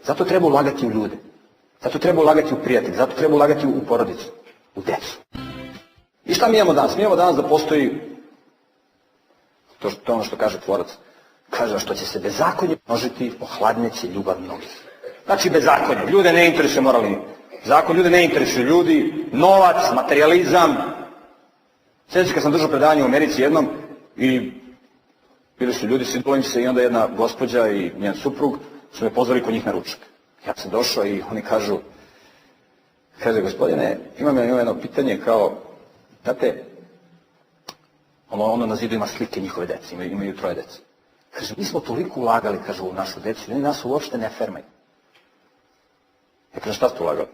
Zato treba ulagati u ljude. Zato treba ulagati u prijatelje. Zato treba ulagati u porodicu, u decu. I šta mi imamo danas? Mi imamo danas da postoji, to je ono što kaže tvorac, kaže što će se bezakonje množiti, ohladneće ljubav mnogih. Znači bezakonje. Ljude ne interesuje moralni zakon, ljude ne interesuje ljudi, novac, materijalizam. Sljedeći kad sam držao predavanje u Americi jednom i bili su ljudi, sidilo im se i onda jedna gospođa i njen suprug su me pozvali kod njih na ručak. Ja sam došao i oni kažu, kaže, gospodine, imam jedno pitanje kao, znate, ono na zidu ima slike njihove dece, imaju 3 dece. Kaže, mi smo toliko ulagali, kaže, u našu decu, oni nas uopšte ne fermaju. Ja kažem, šta ste ulagali?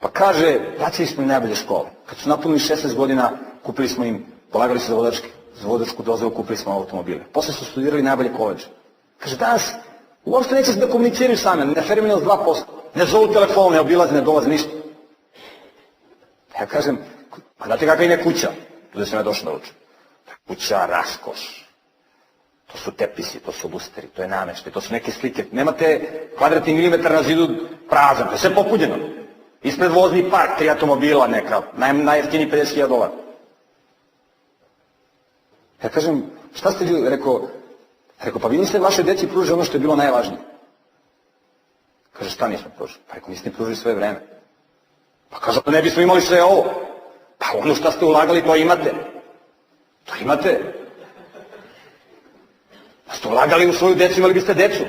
Pa kaže, plaćali smo im najbolje škole. Kad su napunili 16 godina, kupili smo im, polagali su za vozačku dozvolu, kupili smo automobile. Posle su studirali najbolje koleđe. Kaže, danas uopšte neće se da komuniciraju same, ne fermaju nas 2%. Ne zovu telefon, ne obilaze, ne dolaze ništa. Ja kažem, pa znate kakva im je kuća? Tu da sam ja došao da učim. Kuća, raskoš. To su tepisi, to su lusteri, to je nameštaj, to su neke slike. Nemate kvadratni milimetar na zidu prazan, to je sve popunjeno. Ispred vozni park, 3 automobila neka, najjeftiniji $50.000. Ja kažem, šta ste vi, rekao, pa vi niste vašoj deci pružili ono što je bilo najvažnije. Kaže, šta nismo pružili? Pa rekao, niste pružili svoje vreme. Pa kaže, pa ne bismo imali sve ovo. Pa ono šta ste ulagali, to imate. To imate. Da ste ulagali u svoju decu, imali biste decu.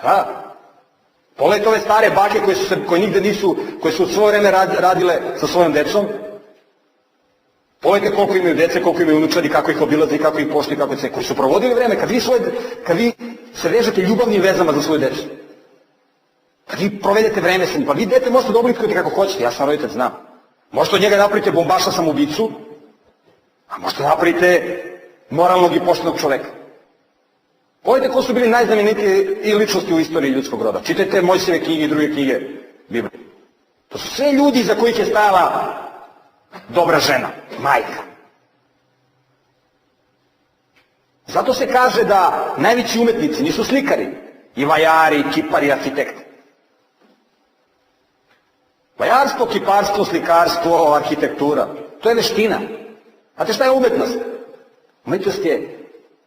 Da. Pogledajte ove stare bake koje nigde nisu, koje su u svoje vreme radile sa svojom decom. Pogledajte koliko imaju dece, koliko imaju unučadi, kako ih obilaze, kako ih poštuju, kako se, koji su provodili vreme. Kad vi se vežete ljubavnim vezama za svoju decu, kad vi provedete vreme sa njim, pa vi dete možete da oblikujete kako hoćete, ja sam roditelj, znam. Možete od njega napravite bombaša samoubicu, a možete napravite moralnog i poštenog čoveka. Pogledajte ko su bili najznamenitije i ličnosti u istoriji ljudskog roda. Čitajte Mojsijeve knjige i druge knjige Biblije. To su sve ljudi za kojih je stajala dobra žena, majka. Zato se kaže da najveći umetnici nisu slikari, i vajari, i kipari, i arhitekti. Vajarstvo, kiparstvo, slikarstvo, arhitektura, to je veština. Znate šta je umetnost? Umetnost je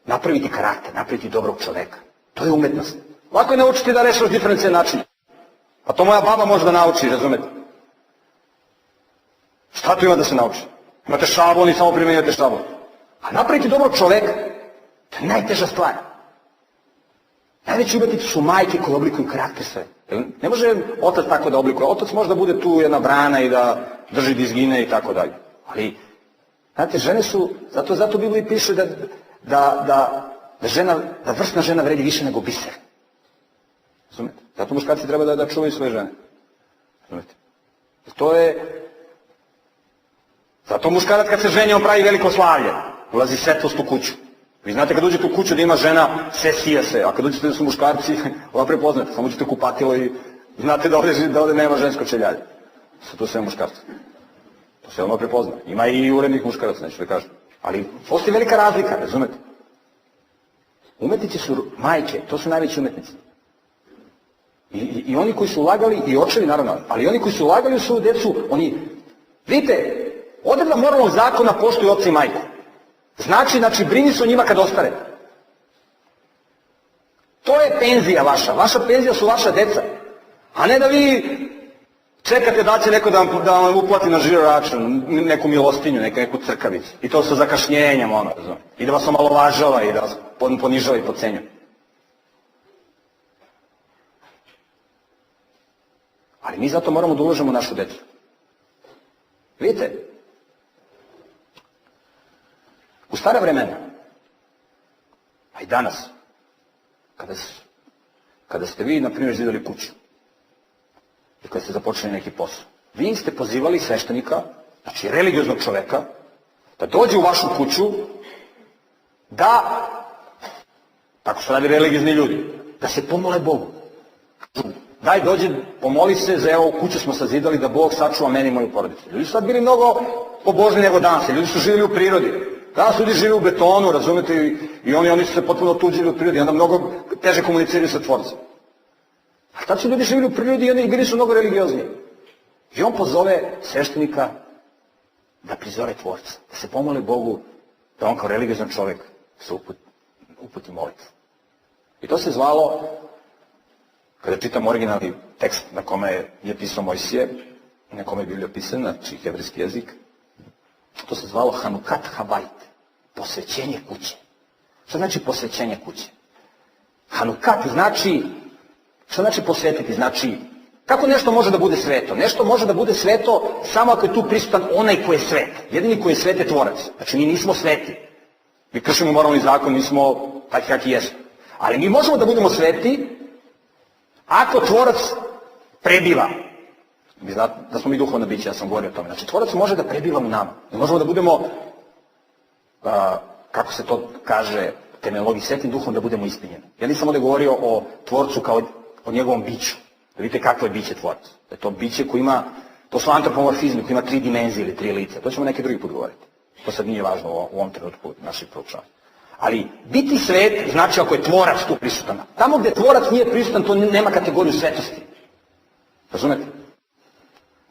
napraviti karakter, napraviti dobrog čoveka. To je umetnost. Lako je naučiti da rešavaš diferencijalne načine. Pa to moja baba može da nauči, razumete? Šta tu ima da se nauči? Imate šablon i samo primenjujete šablon. A napraviti dobrog čoveka, to je najteža stvar. Najveći umetnici su majke koje oblikuju karakter sve. Ne može otac tako da oblikuje. Otac može da bude tu jedna brana i da drži dizgine i tako dalje. Ali, znate, žene su, zato Bibliji piše da vrsna žena vredi više nego biser. Razumete? Zato muškarci treba da čuvaju svoje žene. Razumete? To je... Zato muškarac kad se ženi, on pravi veliko slavlje. Ulazi svetlost u kuću. Vi znate kad uđete u kuću da ima žena, sve sija se, a kad uđete da su muškarci, ova prepoznate, samo uđete u kupatilo i znate da ovde nema žensko čeljalje. To sve muškarci. To se ono prepozna. Ima i urednih muškaraca, neću da kažem. Ali postoji velika razlika, razumete? Umetnici su majke, to su najveći umetnici. I oni koji su ulagali, i očevi naravno, ali oni koji su ulagali u svoju decu, oni, vidite, odredba moralnog zakona poštuju oca i majku. Znači, brini se o njima kad ostare. To je penzija vaša. Vaša penzija su vaša deca. A ne da vi čekate da će neko da vam uplati na žiro račun, neku milostinju, neku crkavicu. I to sa zakašnjenjem, i da vas omalovažava i da vas ponižava i podcenjuje. Ali mi zato moramo da ulažemo u našu decu. Vidite, u stara vremena, a i danas, kada ste vi, na primjer, zidali kuću i kada ste započeli neki posao, vi ste pozivali sveštenika, znači religioznog čoveka, da dođe u vašu kuću, da, tako su radi religiozni ljudi, da se pomole Bogu. Daj, dođe, pomoli se za evo kuću smo sazidali da Bog sačuva meni i moju porodicu. Ljudi su sad bili mnogo pobožni nego danas, ljudi su živjeli u prirodi. Danas ljudi žive u betonu, razumete, i oni su se potpuno otuđili od prirode, i onda mnogo teže komuniciraju sa Tvorcem. A tad su ljudi živjeli u prirodi i bili su mnogo religiozniji. I on pozove sveštenika da prizove Tvorca, da se pomoli Bogu, da on kao religiozan čovjek se uputi molitvu. I to se zvalo, kada čitam originalni tekst na kome je pisao Mojsije, i na kome je Biblija pisana, znači hebrejski jezik, to se zvalo Hanukat Habajt, posvećenje kuće. Što znači posvećenje kuće? Hanukat znači, što znači posvetiti? Znači, kako nešto može da bude sveto? Nešto može da bude sveto samo ako je tu prisutan onaj koji je svet. Jedini koji je svet je Tvorac. Znači, mi nismo sveti. Mi kršimo moralni zakon, nismo takvi kakvi jesmo. Ali mi možemo da budemo sveti ako Tvorac prebiva. Vi znate da smo mi duhovna bića, ja sam govorio o tome. Znači, Tvorac može da prebiva u nama. Mi možemo da budemo, kako se to kaže, terminologiji, svetim duhom da budemo ispinjeni. Ja nisam ovdje govorio o Tvorcu kao o njegovom biću. Da vidite kakvo je biće Tvorac. Da je to biće koji ima, to su antropomorfizmi, koji ima 3 dimenzije ili 3 lice. To ćemo neki drugi put govoriti. To sad nije važno u ovom trenutku naših proučavanja. Ali biti svet znači ako je Tvorac tu prisutan. Tamo gdje Tvorac nije prisutan, to nema kategoriju svetosti. Razumete?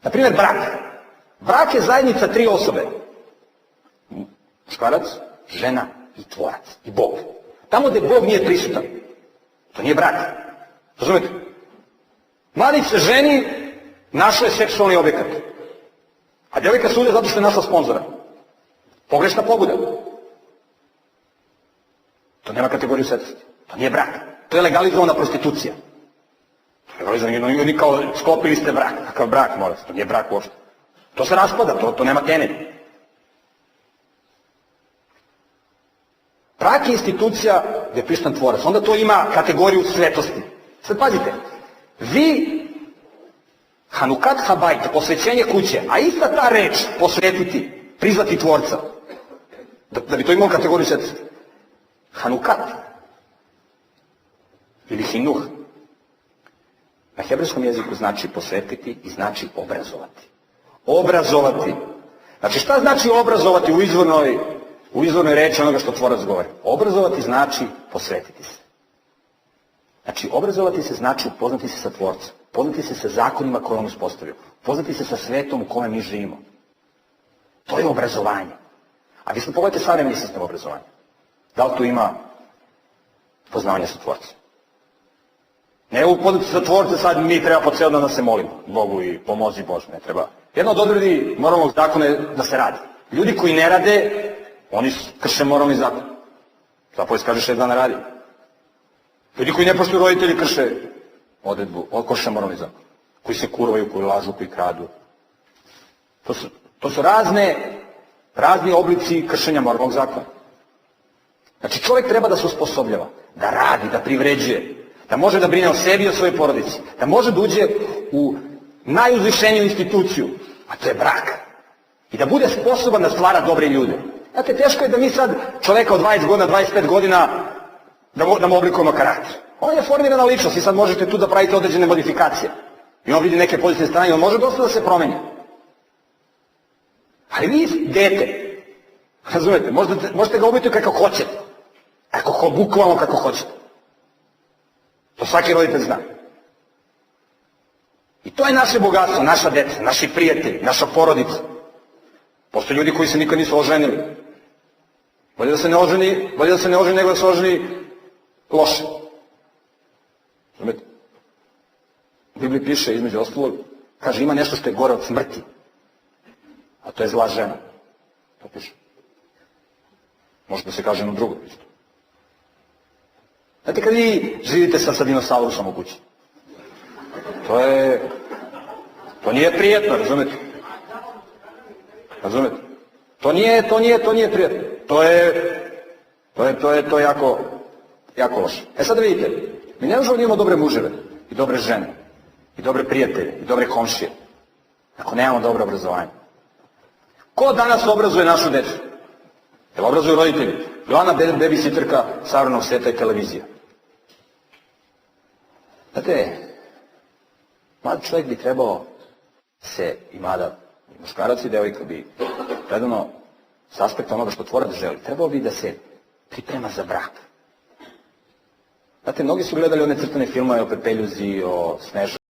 Naprimjer, brak. Brak je zajednica 3 osobe. Muškarac, žena i Tvorac. I Bog. Tamo gdje Bog nije prisutan, to nije brak. Razumete? Mladić se ženi, našao je seksualni objekat. A djevojka se ude zato što je našla sponzora. Pogrešna pobuda. To nema kategoriju svetosti. To nije brak. To je legalizovana prostitucija. To je legalizovana, oni kao sklopili ste brak. Kakav brak, molim se, to nije brak uopšte. To se raspada, to nema temelj. Brak je institucija gdje je prisutan Tvorac. Onda to ima kategoriju svetosti. Sad pazite, vi, Hanukat Habajt, posvećenje kuće, a ista ta reč, posvetiti, prizvati Tvorca, da bi to imao kategoriju svetosti. Hanukat, ili Hinuh, na hebrejskom jeziku znači posvetiti i znači obrazovati. Obrazovati. Znači šta znači obrazovati u izvornoj reči onoga što Tvorac govori? Obrazovati znači posvetiti se. Znači, obrazovati se znači upoznati se sa Tvorcem, upoznati se sa zakonima koje on uspostavio, upoznati se sa svetom u kome mi živimo. To je obrazovanje. A vi smo pogledajte savremeni sistem obrazovanja. Da li tu ima poznavanja sa Tvorcem? Ne upoznati se sa Tvorcem, sad mi treba po ceo dan da se molimo Bogu i pomozi Bože, ne treba. Jedno od odredi moralnog zakona je da se radi. Ljudi koji ne rade, oni krše moralni zakon. Zapovest kaže 6 dana radi. Ljudi koji ne poštuju roditelji krše odredbu, krše moralni zakon. Koji se kurvaju, koji lažu, koji kradu. To su razni oblici kršenja moralnog zakona. Znači čovjek treba da se osposobljava, da radi, da privređuje, da može da brine o sebi i o svojoj porodici, da može da uđe u najuzvišeniju instituciju, a to je brak. I da bude sposoban da stvara dobre ljude. Znate, teško je da mi sad čoveka od 20 godina, 25 godina da mu oblikujemo karakter. On je formirana ličnost i sad možete tu da pravite određene modifikacije. I on vidi neke pozitivne strane i on može dosta da se promeni. Ali vi dete, razumete, možete ga oblikovati kako hoćete. Bukvalno kako hoćete. To svaki roditelj zna. I to je naše bogatstvo, naša deca, naši prijatelji, naša porodica. Postoje ljudi koji se nikad nisu oženili. Bolje da se ne oženi nego da se oženi loše. Razumete? U Bibliji piše, između ostalog, kaže ima nešto što je gore od smrti. A to je zla žena. To piše. Može da se kaže jedno drugo isto. Znate kad vi živite sa dinosaurusom u kući? To nije prijetno, razumete? Razumete? To nije prijetno. To je jako loše. Sad vidite, mi ne možemo da imamo dobre muževe i dobre žene i dobre prijatelje i dobre komšije ako nemamo dobro obrazovanje. Ko danas obrazuje našu decu? Jel obrazuju roditelji? Glavna babysitterka savremenog sveta je televizija. Znate, mlad čovjek bi trebao i mlada, i muškarac i devojka bi redano s aspekta onoga što tvorac želi, trebao bi da se priprema za brak. Znate, mnogi su gledali one crtane filmove o Pepeljuzi, o Snežani,